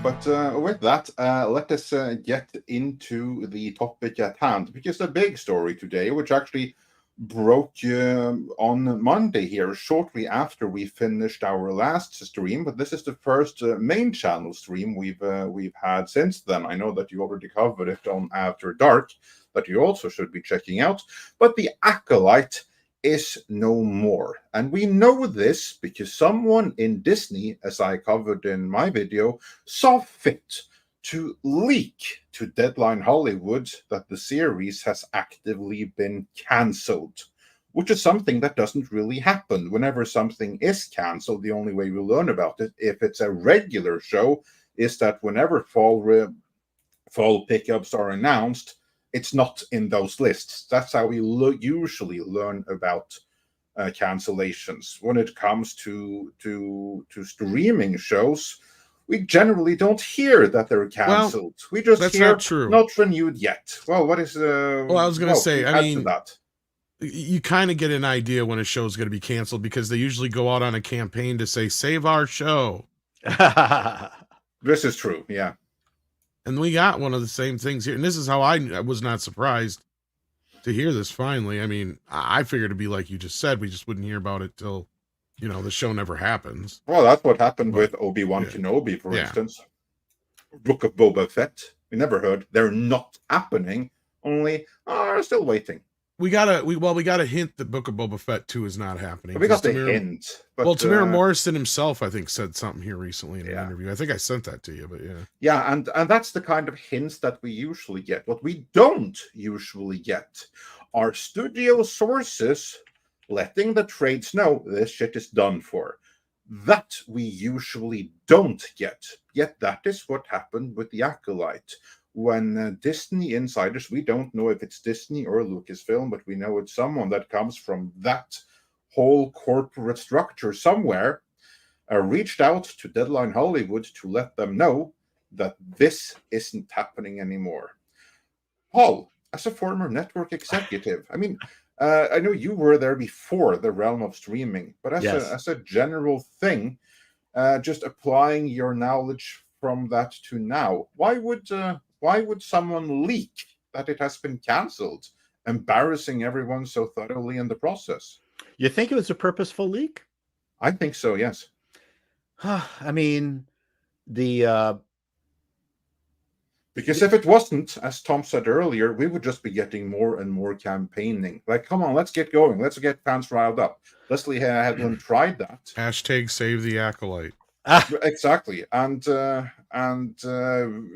But with that, let us get into the topic at hand, which is a big story today, which actually broke on Monday here, shortly after we finished our last stream. But this is the first main channel stream we've had since then. I know that you already covered it on After Dark, that you also should be checking out. But the Acolyte is no more. And we know this because someone in Disney, as I covered in my video, saw fit to leak to Deadline Hollywood that the series has actively been cancelled, which is something that doesn't really happen. Whenever something is cancelled, the only way we learn about it, if it's a regular show, is that whenever fall pickups are announced, it's not in those lists. That's how we usually learn about cancellations. When it comes to streaming shows, we generally don't hear that they're canceled. We just hear not renewed yet. Well, what is well, I was going to say, I mean, that you kind of get an idea when a show is going to be canceled because they usually go out on a campaign to say, save our show. This is true, yeah. And we got one of the same things here. And this is how I was not surprised to hear this finally. I mean, I figured it'd be like you just said, we just wouldn't hear about it till, the show never happens. Well, that's what happened with Obi-Wan Kenobi, for instance. Book of Boba Fett. We never heard. They're not happening. Only are still waiting. We got a hint that Book of Boba Fett 2 is not happening. We got the hint. But, Tamir Morrison himself, I think, said something here recently in an interview. I think I sent that to you, but yeah. Yeah, and that's the kind of hints that we usually get. What we don't usually get are studio sources letting the trades know this shit is done for. That we usually don't get. Yet that is what happened with the Acolyte. When Disney insiders, we don't know if it's Disney or Lucasfilm, but we know it's someone that comes from that whole corporate structure somewhere, reached out to Deadline Hollywood to let them know that this isn't happening anymore. Paul, as a former network executive, I mean, I know you were there before the realm of streaming, but as a general thing, just applying your knowledge from that to now, why would someone leak that it has been cancelled, embarrassing everyone so thoroughly in the process? You think it was a purposeful leak? I think so, yes. I mean, because if it wasn't, as Tom said earlier, we would just be getting more and more campaigning. Like, come on, let's get going. Let's get fans riled up. Leslie Headland tried that. Hashtag save the Acolyte. Exactly. And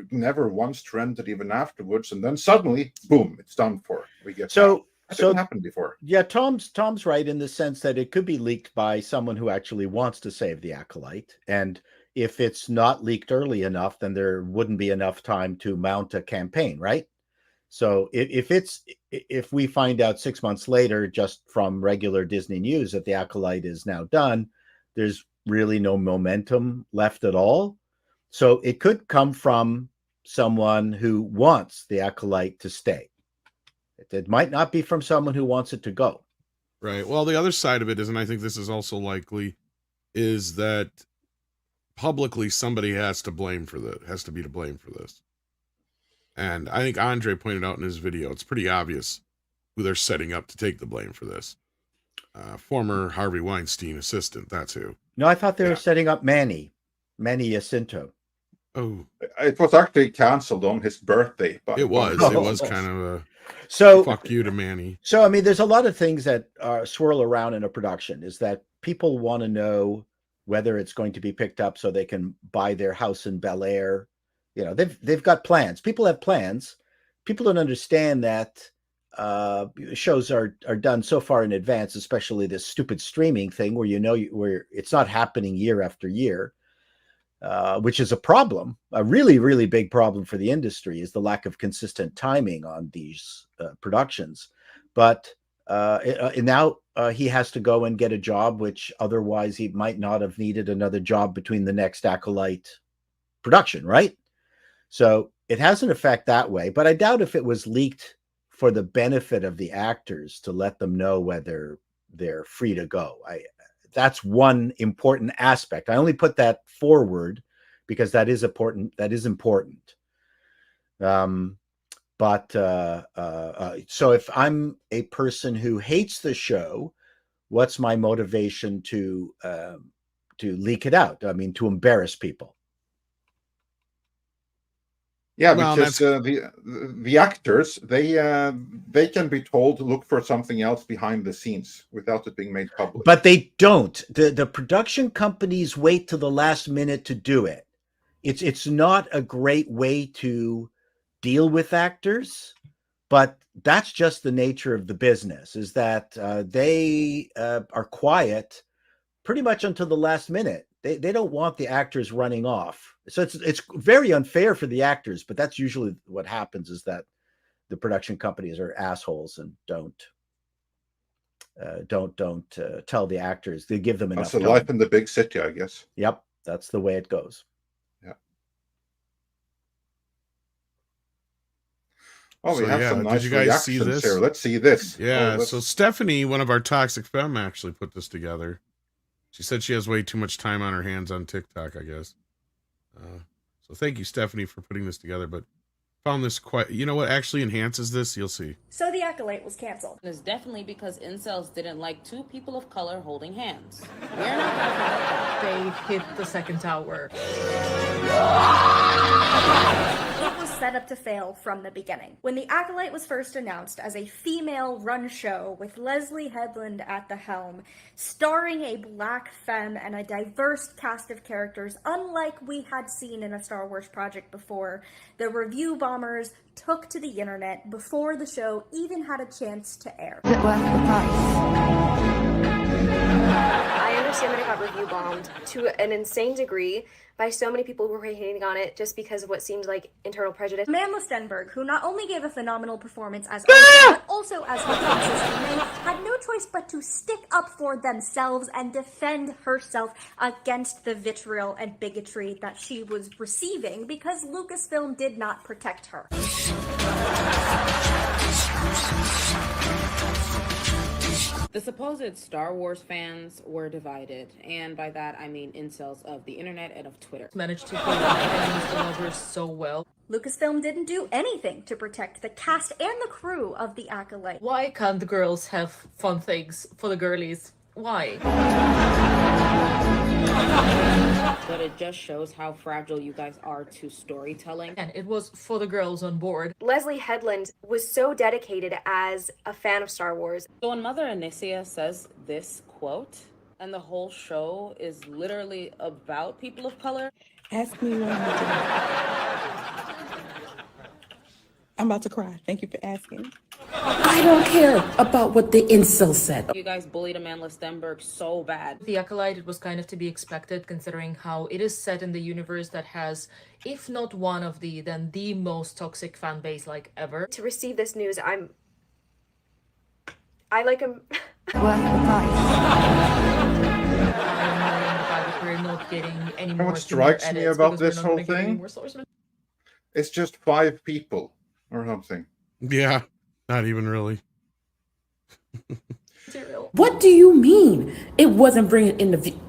never once trended even afterwards. And then suddenly, boom, it's done for. We get so that didn't happen before. Yeah, Tom's right in the sense that it could be leaked by someone who actually wants to save the Acolyte. And if it's not leaked early enough, then there wouldn't be enough time to mount a campaign, right? So if we find out 6 months later, just from regular Disney news, that the Acolyte is now done, there's really no momentum left at all. So it could come from someone who wants the Acolyte to stay. It might not be from someone who wants it to go. Right. Well, the other side of it is, and I think this is also likely, is that publicly somebody has to be to blame for this. And I think Andre pointed out in his video, it's pretty obvious who they're setting up to take the blame for this. Former Harvey Weinstein assistant, that's who. No, I thought they were setting up Manny Jacinto. Oh, it was actually canceled on his birthday. But it was kind of a fuck you to Manny. So, I mean, there's a lot of things that swirl around in a production. Is that people want to know whether it's going to be picked up so they can buy their house in Bel Air. They've got plans. People have plans. People don't understand that shows are done so far in advance, especially this stupid streaming thing where it's not happening year after year, which is a problem, a really, really big problem for the industry, is the lack of consistent timing on these productions. But now he has to go and get a job, which otherwise he might not have needed another job between the next Acolyte production, right? So it has an effect that way, but I doubt if it was leaked for the benefit of the actors to let them know whether they're free to go. That's one important aspect. I only put that forward because that is important. That is important. So if I'm a person who hates the show, what's my motivation to leak it out? I mean, to embarrass people. Yeah, Well, because the actors, they can be told to look for something else behind the scenes without it being made public. But they don't. The production companies wait to the last minute to do it. It's not a great way to deal with actors, but that's just the nature of the business, is that they are quiet pretty much until the last minute. They don't want the actors running off. So it's very unfair for the actors, but that's usually what happens, is that the production companies are assholes and don't tell the actors. They give them enough That's the time. life in the big city, I guess. Yep, that's the way it goes. Yeah. Oh, we have some nice did you guys see reactions this? here. Let's see this. Yeah, so Stephanie, one of our toxic femme, actually put this together. She said she has way too much time on her hands on TikTok, I guess. So thank you, Stephanie, for putting this together. But found this quite, you know what actually enhances this? You'll see. So the Acolyte was canceled. It's definitely because incels didn't like two people of color holding hands. We're not gonna forget that. They hit the second tower. It was set up to fail from the beginning. When the Acolyte was first announced as a female-run show with Leslie Headland at the helm, starring a black femme and a diverse cast of characters unlike we had seen in a Star Wars project before, the review bombers took to the internet before the show even had a chance to air. Is it worth the price? I understand that it got review bombed to an insane degree by so many people who were hating on it just because of what seemed like internal prejudice. Amanda Stenberg, who not only gave a phenomenal performance as Arthur, but also as her closest roommate, had no choice but to stick up for themselves and defend herself against the vitriol and bigotry that she was receiving because Lucasfilm did not protect her. The supposed Star Wars fans were divided, and by that I mean incels of the internet and of Twitter. Managed to pull the lovers so well. Lucasfilm didn't do anything to protect the cast and the crew of the Acolyte. Why can't the girls have fun things for the girlies? Why? But it just shows how fragile you guys are to storytelling. And it was for the girls on board. Leslie Headland was so dedicated as a fan of Star Wars. So when Mother Anicia says this quote, and the whole show is literally about people of color. Ask me one more time. I'm about to cry. Thank you for asking. I don't care about what the incel said. You guys bullied Amanda Stenberg so bad. The Acolyte, it was kind of to be expected considering how it is set in the universe that has, if not one of the, then the most toxic fan base like ever. To receive this news, I like him. We're not getting any You know more. what strikes me edits about because we're this not whole gonna get any thing? more source material. It's just 5 people or something. Yeah, not even really. What do you mean? It wasn't bringing in the view.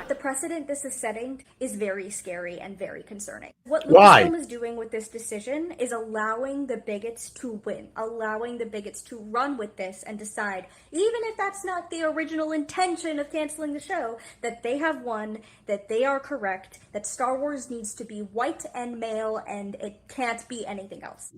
The precedent this is setting is very scary and very concerning. What Why? Lucasfilm is doing with this decision is allowing the bigots to win, allowing the bigots to run with this and decide, even if that's not the original intention of canceling the show, that they have won, that they are correct, that Star Wars needs to be white and male, and it can't be anything else.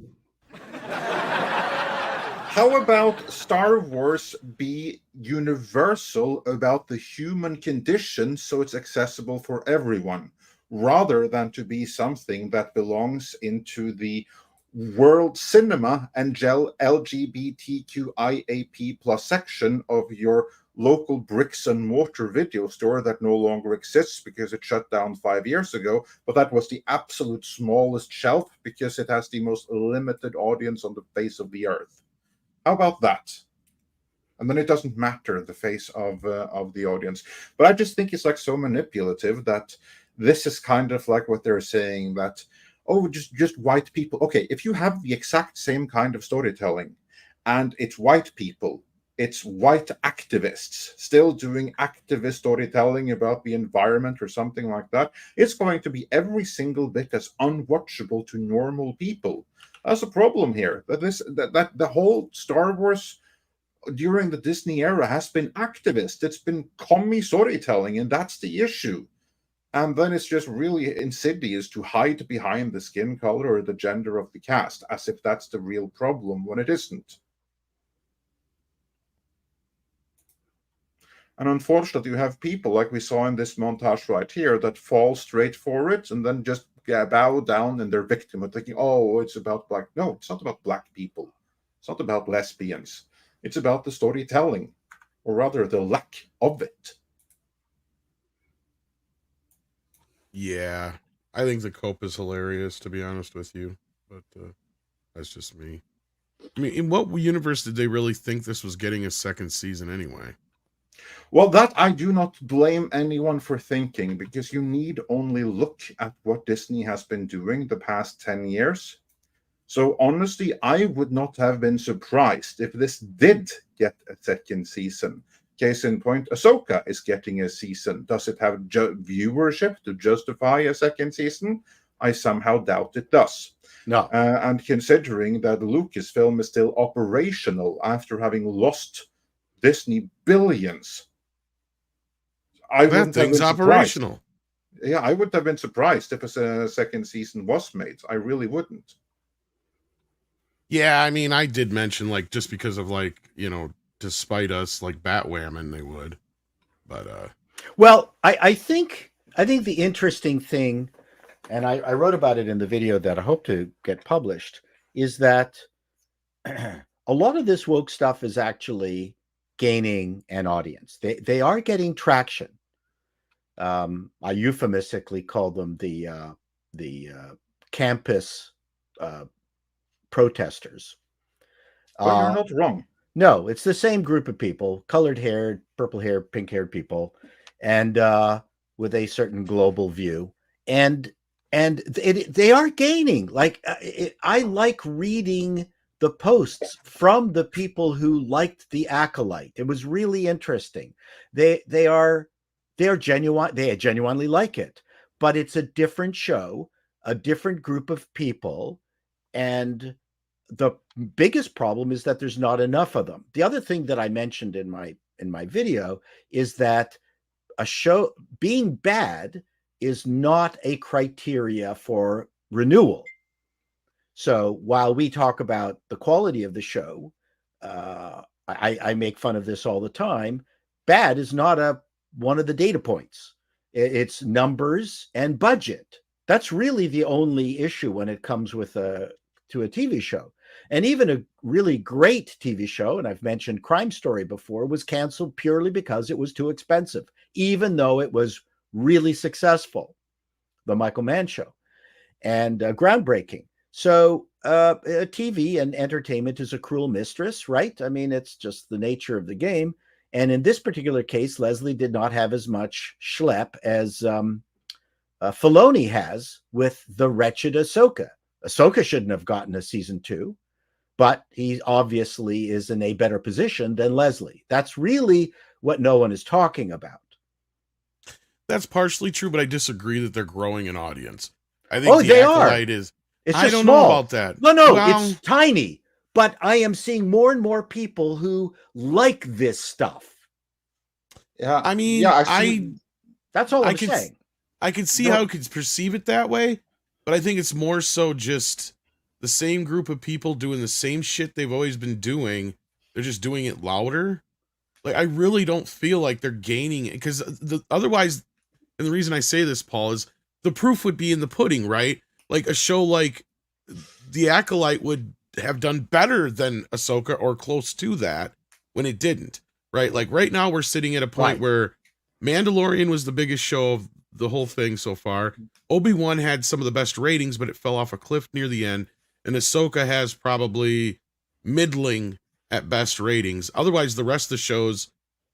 How about Star Wars be universal about the human condition so it's accessible for everyone, rather than to be something that belongs into the world cinema and LGBTQIAP plus section of your local bricks and mortar video store that no longer exists because it shut down 5 years ago, but that was the absolute smallest shelf because it has the most limited audience on the face of the earth. How about that? And then it doesn't matter the face of the audience. But I just think it's like so manipulative that this is kind of like what they're saying, that, oh, just white people. Okay, if you have the exact same kind of storytelling and it's white people it's white activists still doing activist storytelling about the environment or something like that, it's going to be every single bit as unwatchable to normal people. That's a problem here. That the whole Star Wars during the Disney era has been activist. It's been commie storytelling, and that's the issue. And then it's just really insidious to hide behind the skin color or the gender of the cast, as if that's the real problem when it isn't. And unfortunately, you have people like we saw in this montage right here that fall straight for it and then just bow down in their victimhood, thinking, oh, it's about black. No, it's not about black people. It's not about lesbians. It's about the storytelling, or rather the lack of it. Yeah, I think the cope is hilarious, to be honest with you, but that's just me. I mean, in what universe did they really think this was getting a second season anyway? Well, that I do not blame anyone for thinking, because you need only look at what Disney has been doing the past 10 years. So honestly, I would not have been surprised if this did get a second season. Case in point, Ahsoka is getting a season. Does it have viewership to justify a second season? I somehow doubt it does. No. And considering that Lucasfilm is still operational after having lost Disney billions, That thing's operational. Yeah, I wouldn't have been surprised if a second season was made. I really wouldn't. Yeah, I mean, I did mention, like, just because of, like, you know, despite us, like, Batwhammon, they would. But well, I think the interesting thing, and I wrote about it in the video that I hope to get published, is that a lot of this woke stuff is actually gaining an audience. They are getting traction. I euphemistically call them the campus protesters. But you're not wrong. No, it's the same group of people, colored hair, purple hair, pink haired people, and with a certain global view. And they are gaining. Like I like reading the posts from the people who liked the Acolyte. It was really interesting. They are genuine. They genuinely like it, but it's a different show, a different group of people, and the biggest problem is that there's not enough of them. The other thing that I mentioned in my video is that a show being bad is not a criteria for renewal. So while we talk about the quality of the show, I make fun of this all the time. Bad is not one of the data points. It's numbers and budget. That's really the only issue when it comes to a TV show. And even a really great TV show, and I've mentioned Crime Story before, was canceled purely because it was too expensive, even though it was really successful, The Michael Mann Show, and groundbreaking. So TV and entertainment is a cruel mistress, right? I mean, it's just the nature of the game. And in this particular case, Leslie did not have as much schlep as Filoni has with the wretched Ahsoka. Ahsoka shouldn't have gotten a season 2, but he obviously is in a better position than Leslie. That's really what no one is talking about. That's partially true, but I disagree that they're growing an audience. I think they Acolyte are. It's just I don't small. know about that. No, well, it's tiny. But I am seeing more and more people who like this stuff. Yeah, I mean, that's all I'm saying. I can see how you could perceive it that way, but I think it's more so just the same group of people doing the same shit they've always been doing. They're just doing it louder. Like, I really don't feel like they're gaining it, because otherwise, and the reason I say this, Paul, is the proof would be in the pudding, right? Like, a show like The Acolyte would have done better than Ahsoka or close to that when it didn't, right? Like, right now we're sitting at a point where Mandalorian was the biggest show of the whole thing so far. Obi-Wan had some of the best ratings, but it fell off a cliff near the end. And Ahsoka has probably middling at best ratings. Otherwise, the rest of the shows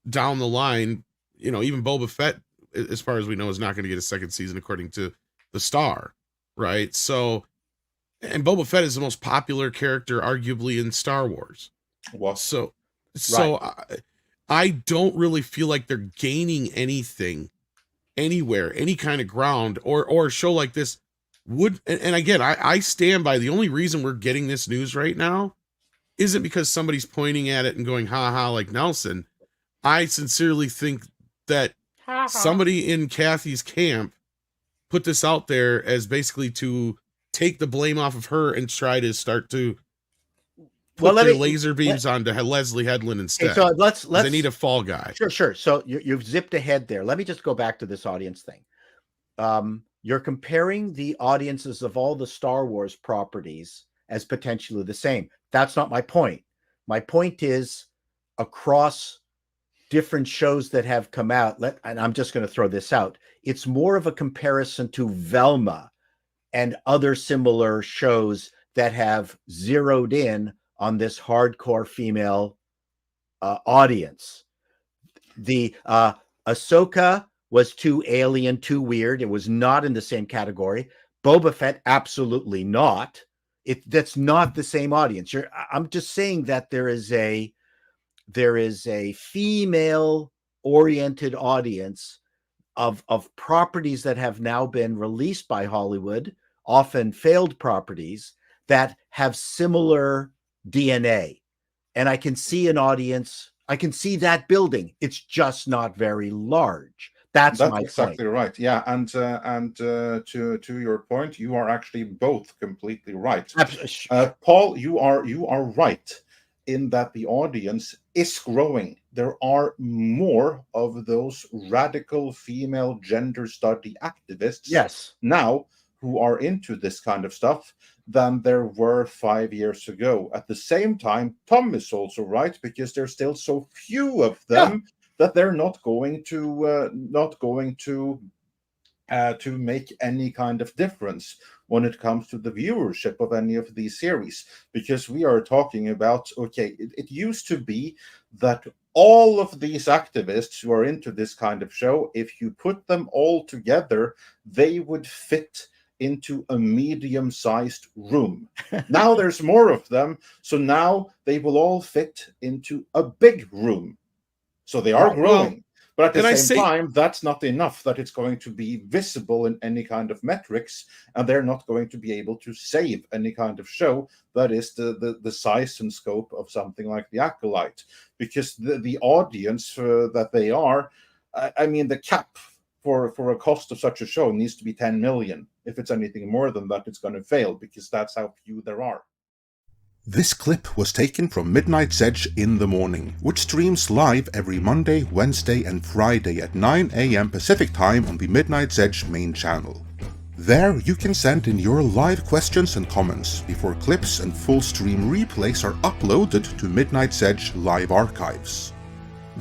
down the line, you know, even Boba Fett, as far as we know, is not going to get a second season according to the Star, right? So, and Boba Fett is the most popular character, arguably, in Star Wars. What? So So I don't really feel like they're gaining anything anywhere, any kind of ground, or a show like this would. And again, I stand by the only reason we're getting this news right now isn't because somebody's pointing at it and going, ha ha, like Nelson. I sincerely think that somebody in Kathy's camp put this out there as basically to take the blame off of her and try to start to put their laser beams onto Leslie Headland instead. Okay, so let's they need a fall guy. Sure. So you've zipped ahead there. Let me just go back to this audience thing. You're comparing the audiences of all the Star Wars properties as potentially the same. That's not my point. My point is across different shows that have come out, and I'm just going to throw this out, it's more of a comparison to Velma and other similar shows that have zeroed in on this hardcore female audience. The Ahsoka was too alien, too weird. It was not in the same category. Boba Fett, absolutely not. That's not the same audience. I'm just saying that there is a female-oriented audience of properties that have now been released by Hollywood, often failed properties that have similar DNA. And I can see an audience, I can see that building. It's just not very large. That's my exactly point. Right. Yeah, and to your point, you are actually both completely right. Paul, you are right in that the audience is growing. There are more of those radical female gender study activists now who are into this kind of stuff than there were 5 years ago. At the same time, Tom is also right, because there's still so few of them that they're not going to make any kind of difference when it comes to the viewership of any of these series. Because we are talking about, it used to be that all of these activists who are into this kind of show, if you put them all together, they would fit into a medium-sized room. Now there's more of them, so now they will all fit into a big room. So they are growing. But at the same time, that's not enough that it's going to be visible in any kind of metrics, and they're not going to be able to save any kind of show that is the size and scope of something like The Acolyte. Because the audience that they are, I mean, the cap for a cost of such a show needs to be 10 million. If it's anything more than that, it's going to fail, because that's how few there are. This clip was taken from Midnight's Edge in the Morning, which streams live every Monday, Wednesday and Friday at 9 AM Pacific Time on the Midnight's Edge main channel. There you can send in your live questions and comments before clips and full stream replays are uploaded to Midnight's Edge live archives.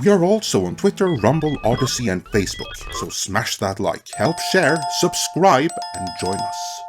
We are also on Twitter, Rumble, Odyssey and Facebook, so smash that like, help share, subscribe and join us.